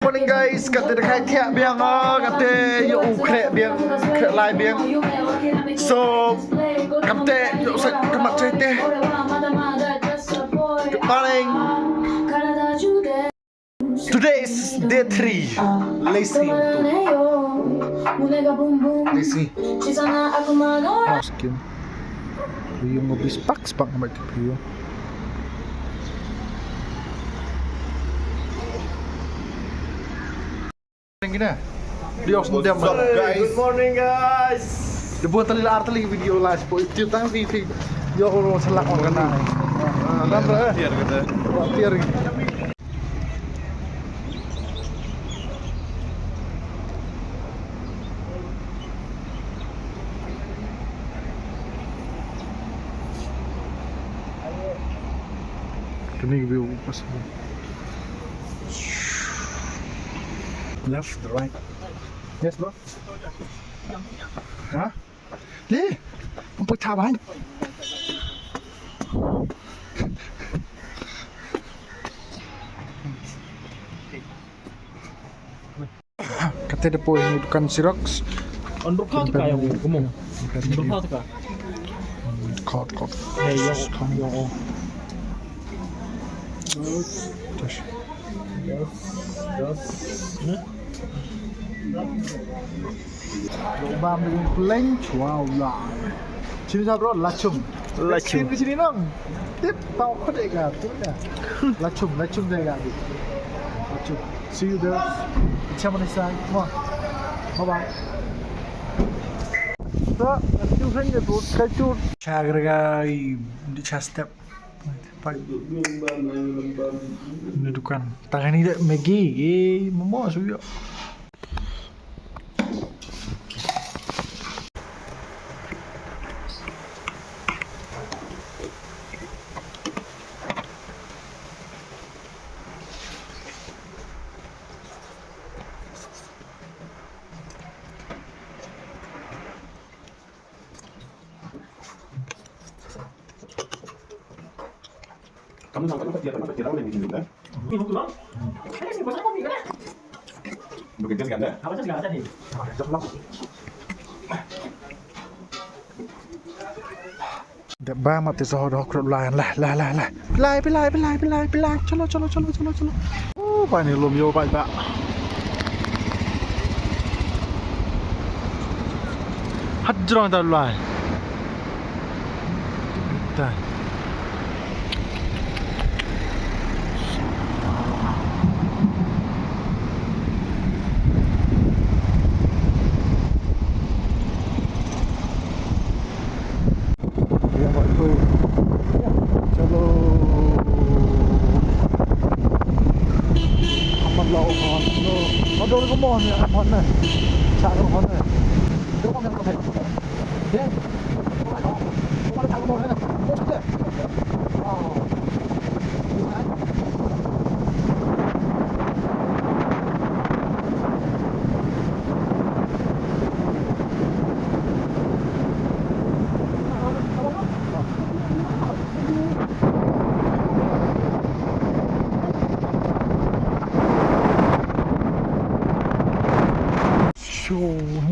Morning guys, kata dekat tiap biang kata yo krek biang krek lai biang. So kata yo set kemat cerita. Good morning. Today is day 3. Lazy. Lazy. Askin. Yung ngobrol spak naman kayo. Gina. Dia harus mudah guys. Good morning guys. Dibuat tali video lah. Itu tang TV. Yo orang selak orang kena. Nampak? Biar kita. Biar. Kini view pas. Left, the right. Yes, bro. Hả? Đi. Không phải thả bánh. Kata depo ini bukan Xerox. On berapa tu kah yang umum? Berapa tu kah? Kod. Hey, yang Terus. Lomba dengan peleng, wow lah. Sini sahabat, lacum. Di sini dong. Tip, tahu kau dek kan? Tu dah. Lacum dek kan? Lacum. See you there. Macam mana sah? Come on. Bye. So, lacum saja tu. Kacur. Cagai di step. Dudukan tangan ni dah Maggie, mama suyo. Kamu nangkap kegiatan apa yang kan? Minum tu lah. Ada sih pasal kopi kan? Bekerja sekarang dah. Apa saja ada ni? Dah mati soh dah kerap lain lah. Pelai. Colo. Oh, pani lum yo pak. Hajrong dah lain. Dah. चलो हमन लो हॉन लो और दोनों को मोहन है हॉन है चारों हॉन है दो कौन है कौन है तुम्हारे चारों मोहन है ना मोहन है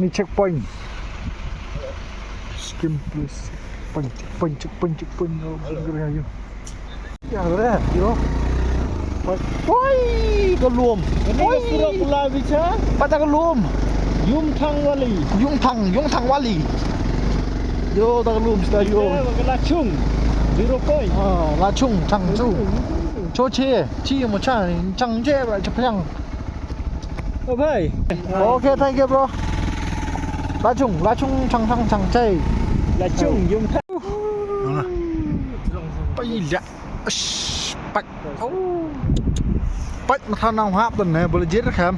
Ini checkpoint. Skim please. Checkpoint. Oh, gerai ayo. Ya, gerai. Yo. Oi, kelum. Ini surat pula bicara. Pada kelum. Yung Thang Wali. Yo, dah kelum sudah yo. Lacung. 0 point. Lacung, Changzhou. Choche, chi mo chan, Changje ba Japan. Oh bhai. Okay, thank you bro. Lacung, Changzhou. Lacung Yung Thang. Mana? Payah. Pak. Oh. Pak nak nang hap tu ni boleh jadi kan?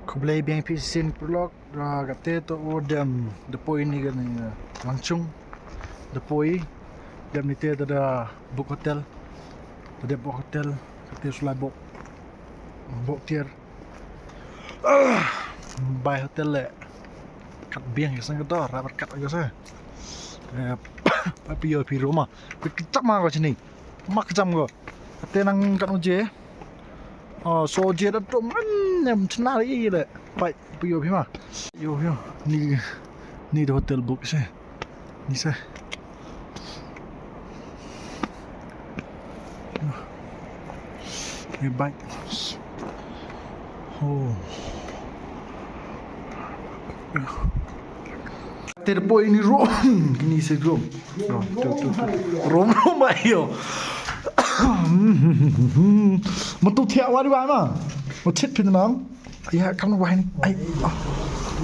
Kau boleh biang pisin prolog. Kata tu odam depo ini kan langsung depo ini. Dem ni tu ada book hotel. Ada book hotel. Kata sulai book tier. Buy hotel le. Kat biang ke sang kedor, rapat kat aja sah. Piyo pi Roma. Kecam ko sini. Mak kecam ko. Ate nang kan uje. So je da to man nem chenari le. Pai piyo pi ma. Yo ni the hotel book se. Ni se. Ni baik. Oh. Terpo ini rom, ini se rom. Rom ayo. Matu tiap wari mana? Mau chat pun nang. Ya kamu wahai ni. Ay.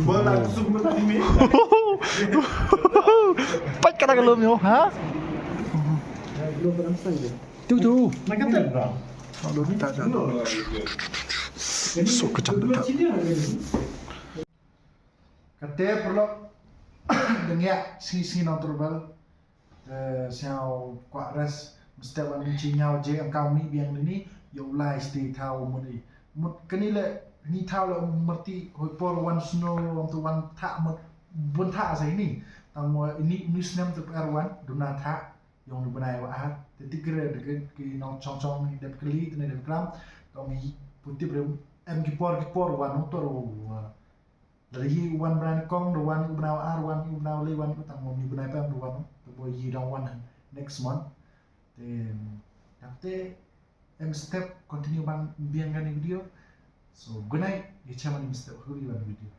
Bola susu tadi mi. Pai kena kalau mio, ha? Tu. Nak kata berapa? Aduh, tak ada. So kecam tak. Kata perlu dengar si natural. Siapa kuat ras mesti wan cinyau je engkau mi biang ini ya ulai stay tahu mudi. Mud kenile ni tahu lah merti hoi por wan snow untuk wan tak mud bun tak saya ini. Tamu ini snem tu perwan duna tak yang du benai wa hat. Jadi kira dekat ki nong chong ni dep keli tu ni dep kram. Kami putih ber em kipor wan motor dari wan brand kong the wan ubnau ar wan ubnau le wan utang mo ni benai pam wan to boy yi dong wan next month then after em step continue bang biang kan video so good night you chaman step huri wan video